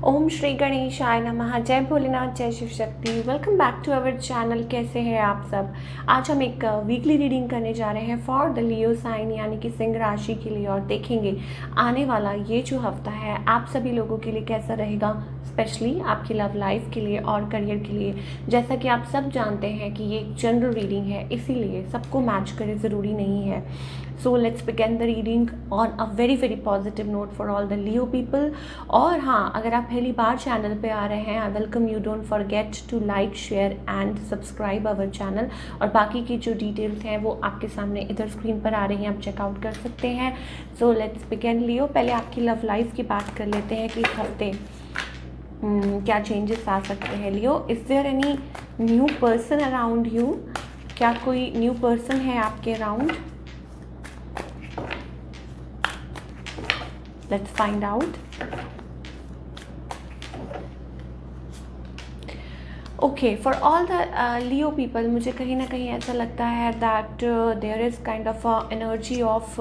ओम श्री गणेशाय नमः। जय भोलेनाथ, जय Shiv Shakti. Welcome back to our channel. कैसे हैं आप सब। आज हम एक वीकली रीडिंग करने जा रहे हैं फॉर द लियो साइन यानी कि सिंह राशि के लिए, और देखेंगे आने वाला ये जो हफ्ता है आप सभी लोगों के लिए कैसा रहेगा, स्पेशली आपकी लव लाइफ के लिए और करियर के लिए। जैसा कि आप सब जानते हैं कि ये एक जनरल रीडिंग है, इसीलिए सबको मैच करे ज़रूरी नहीं है। So let's begin the reading on a very very positive note for all the Leo people. और हाँ, अगर आप पहली बार चैनल पे आ रहे हैं, I welcome you. Don't forget to like, share and subscribe our channel. और बाकी की जो डिटेल्स हैं वो आपके सामने इधर स्क्रीन पर आ रही हैं, आप चेकआउट कर सकते हैं। सो लेट्स बिगिन लियो। पहले आपकी लव लाइफ की बात कर लेते हैं कि इस हफ्ते क्या चेंजेस आ सकते हैं। Leo, is there any new person around you? क्या कोई न्यू पर्सन है आपके around? Let's find out. Okay, for all the Leo people, मुझे कहीं ना कहीं ऐसा लगता है that there is kind of energy of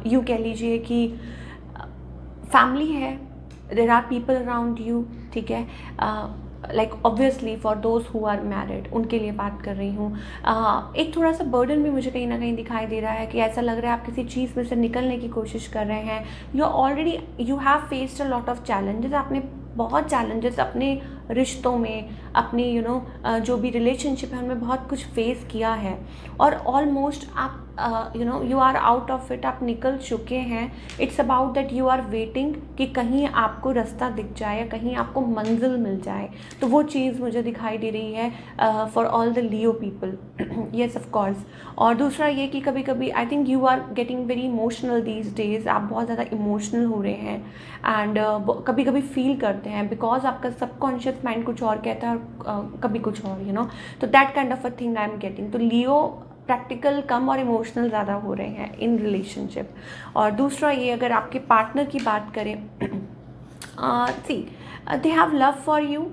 you कह लीजिए कि फैमिली है, there are people around you, ठीक है। Like obviously for those who are married, उनके लिए बात कर रही हूँ। एक थोड़ा सा बर्डन भी मुझे कहीं ना कहीं दिखाई दे रहा है कि ऐसा लग रहा है आप किसी चीज़ में से निकलने की कोशिश कर रहे हैं। You have faced a lot of challenges. आपने बहुत चैलेंजेस अपने रिश्तों में, अपनी जो भी रिलेशनशिप है उनमें बहुत कुछ फेस किया है, और ऑलमोस्ट आप you are out of it, आप निकल चुके हैं। It's about that you are waiting कि कहीं आपको रास्ता दिख जाए या कहीं आपको मंजिल मिल जाए। तो वो चीज़ मुझे दिखाई दे रही है for all the Leo people. Yes of course. और दूसरा ये कि कभी कभी I think you are getting very emotional these days. आप बहुत ज़्यादा इमोशनल हो रहे हैं एंड कभी कभी फील करते हैं, बिकॉज आपका सबकॉन्शियस माइंड कुछ और कहता है और कभी कुछ और तो that kind of a thing I am getting. तो लियो प्रैक्टिकल कम और इमोशनल ज़्यादा हो रहे हैं इन रिलेशनशिप। और दूसरा ये, अगर आपके पार्टनर की बात करें, see they have love for you.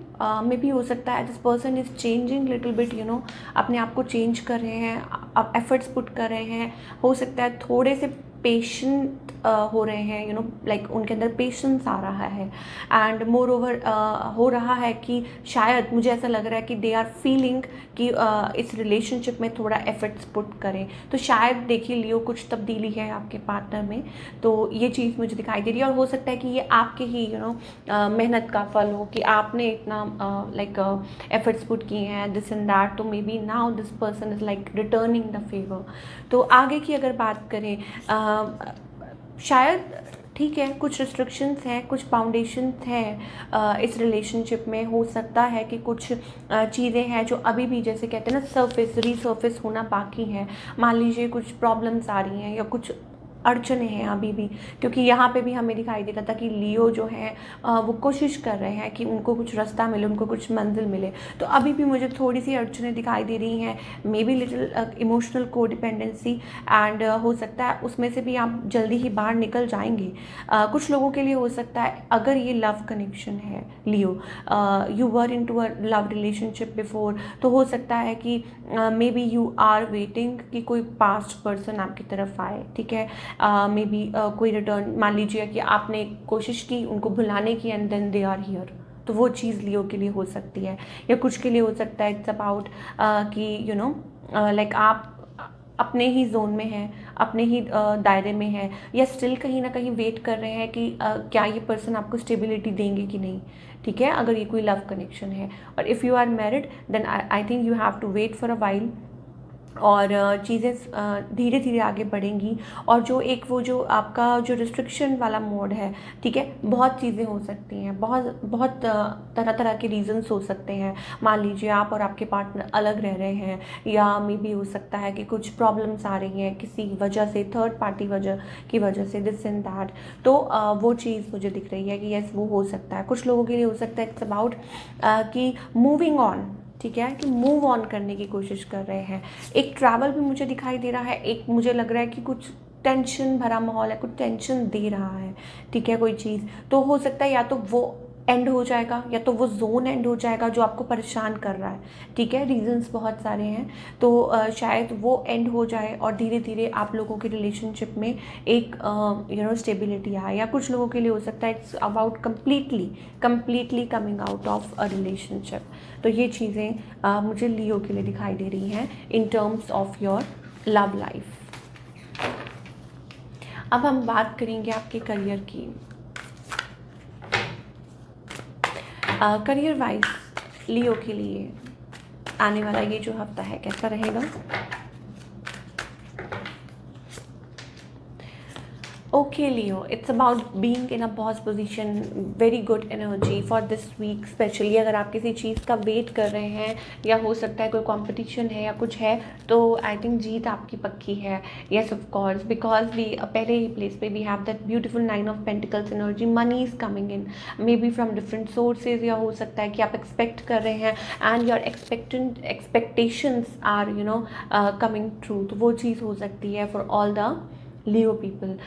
मे भी हो सकता है this person is changing little bit, अपने आप को चेंज कर रहे हैं, आप एफर्ट्स पुट कर रहे हैं। हो सकता है थोड़े से पेशेंट हो रहे हैं, लाइक उनके अंदर पेशेंस आ रहा है। एंड मोर ओवर हो रहा है कि शायद मुझे ऐसा लग रहा है कि दे आर फीलिंग कि इस रिलेशनशिप में थोड़ा एफर्ट्स पुट करें। तो शायद देखिए लियो, कुछ तब्दीली है आपके पार्टनर में, तो ये चीज़ मुझे दिखाई दे रही है। और हो सकता है कि ये आपके ही मेहनत का फल हो कि आपने इतना लाइक एफर्ट्स पुट किए हैं, दिस एंड दैट। तो maybe now this person is like returning the favour. तो आगे की अगर बात करें, शायद ठीक है, कुछ रिस्ट्रिक्शंस हैं, कुछ फाउंडेशंस हैं इस रिलेशनशिप में। हो सकता है कि कुछ चीज़ें हैं जो अभी भी, जैसे कहते हैं ना, रीसर्फेस होना बाकी है। मान लीजिए कुछ प्रॉब्लम्स आ रही हैं या कुछ अड़चने हैं अभी भी, क्योंकि यहाँ पे भी हमें दिखाई दे रहा था कि लियो जो है वो कोशिश कर रहे हैं कि उनको कुछ रास्ता मिले, उनको कुछ मंजिल मिले। तो अभी भी मुझे थोड़ी सी अड़चने दिखाई दे रही हैं, may be little emotional codependency, and हो सकता है उसमें से भी आप जल्दी ही बाहर निकल जाएंगे। कुछ लोगों के लिए हो सकता है, अगर ये लव कनेक्शन है Leo, you were into a love relationship before, तो हो सकता है कि maybe you are waiting कि कोई पास्ट पर्सन आपकी तरफ आए, ठीक है। मे बी कोई रिटर्न, मान लीजिए कि आपने कोशिश की उनको भुलाने की and then they are here, तो वो चीज़ लियो के लिए हो सकती है। या कुछ के लिए हो सकता है इट्स अबाउट कि लाइक आप अपने ही जोन में हैं, अपने ही दायरे में हैं, या स्टिल कहीं ना कहीं वेट कर रहे हैं कि क्या ये पर्सन आपको स्टेबिलिटी देंगे कि नहीं, ठीक है, अगर ये कोई लव कनेक्शन है। और if you are married then I think you have to wait for a while, और चीज़ें धीरे धीरे आगे बढ़ेंगी। और जो आपका जो रिस्ट्रिक्शन वाला मोड है, ठीक है, बहुत चीज़ें हो सकती हैं, बहुत बहुत तरह तरह के रीजंस हो सकते हैं। मान लीजिए आप और आपके पार्टनर अलग रह रहे हैं, या मे भी हो सकता है कि कुछ प्रॉब्लम्स आ रही हैं किसी वजह से, थर्ड पार्टी की वजह से, दिस एंड दैट। तो वो चीज़ मुझे दिख रही है कि यस, वो हो सकता है। कुछ लोगों के लिए हो सकता है इट्स अबाउट कि मूविंग ऑन, ठीक है, कि मूव ऑन करने की कोशिश कर रहे हैं। एक ट्रैवल भी मुझे दिखाई दे रहा है। एक मुझे लग रहा है कि कुछ टेंशन भरा माहौल है, कुछ टेंशन दे रहा है, ठीक है, कोई चीज़। तो हो सकता है या तो वो एंड हो जाएगा, या तो वो जोन एंड हो जाएगा जो आपको परेशान कर रहा है, ठीक है। रीजंस बहुत सारे हैं, तो शायद वो एंड हो जाए और धीरे धीरे आप लोगों के रिलेशनशिप में एक स्टेबिलिटी आए, या कुछ लोगों के लिए हो सकता है it's about completely coming out of a relationship. तो ये चीज़ें मुझे लियो के लिए दिखाई दे रही हैं in terms of your love life. अब हम बात करेंगे आपके करियर की। करियर वाइज लियो के लिए आने वाला ये जो हफ्ता है कैसा रहेगा। Okay Leo, it's about being in a boss position, very good energy for this week. Specially अगर आप किसी चीज़ का वेट कर रहे हैं, या हो सकता है कोई कंपटीशन है या कुछ है, तो आई थिंक जीत आपकी पक्की है। Yes of course, because we पहले ही प्लेस पे we have that beautiful 9 of pentacles energy. Money is coming in, maybe from different sources, या हो सकता है कि आप एक्सपेक्ट कर रहे हैं and your expectations are coming true. तो वो चीज़ हो सकती है for all the Leo people.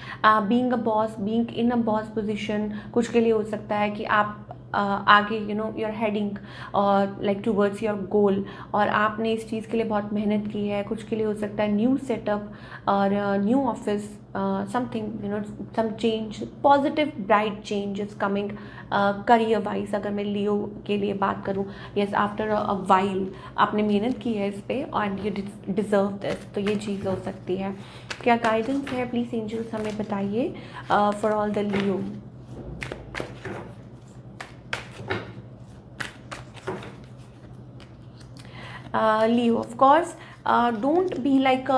Being a boss, being in a boss position, कुछ के लिए हो सकता है कि आप आगे यूर हेडिंग और लाइक टूवर्ड्स योर गोल, और आपने इस चीज़ के लिए बहुत मेहनत की है। कुछ के लिए हो सकता है न्यू सेटअप और new office, something some change, positive bright change is coming career wise. अगर मैं लियो के लिए बात करूँ, यस आफ्टर अ वाइल आपने मेहनत की है इस पर एंड यू डिज़र्व दिस, तो ये चीज़ हो सकती है। क्या गाइडेंस है प्लीज़ एंजल्स हमें बताइए for all the Leo. Leo of course don't be like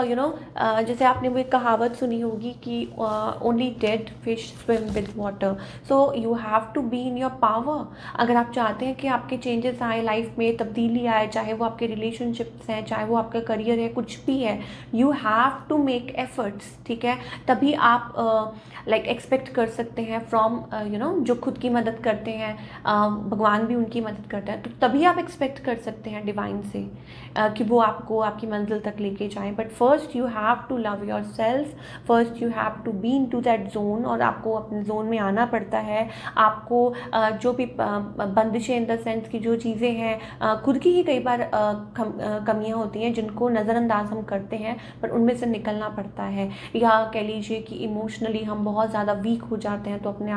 जैसे आपने वो एक कहावत सुनी होगी कि only dead fish swim with water. So you have to be in your power. अगर आप चाहते हैं कि आपके चेंजेस आए लाइफ में, तब्दीली आए, चाहे वो आपके रिलेशनशिप्स हैं, चाहे वो आपका करियर है, कुछ भी है, you have to make efforts, ठीक है। तभी आप लाइक एक्सपेक्ट कर सकते हैं फ्रॉम जो खुद की मदद करते हैं, भगवान भी उनकी मदद करता है, तो तभी आप एक्सपेक्ट कर सकते हैं डिवाइन से कि वो आपको आपकी मंजिल तक लेके जाएं। But first you have to love yourself, first you have to be into that zone, और आपको अपने जोन में आना पड़ता है। आपको जो भी बंदिशें इन द सेंस की जो चीज़ें हैं, खुद की ही कई बार कमियां होती हैं जिनको नज़रअंदाज हम करते हैं, पर उनमें से निकलना पड़ता है। या कह लीजिए कि इमोशनली हम बहुत ज़्यादा वीक हो जाते हैं, तो अपने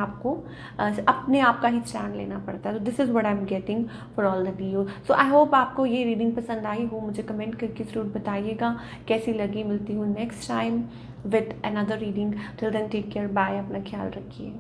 आप का ही स्टैंड लेना पड़ता है। तो this is what I am getting for all the Leo. So I hope आपको ये रीडिंग पसंद आई हो। मुझे कमेंट करके ज़रूर बताइएगा कैसी लगी। मिलती हूँ next time with another reading. Till then take care, bye, अपना ख्याल रखिए।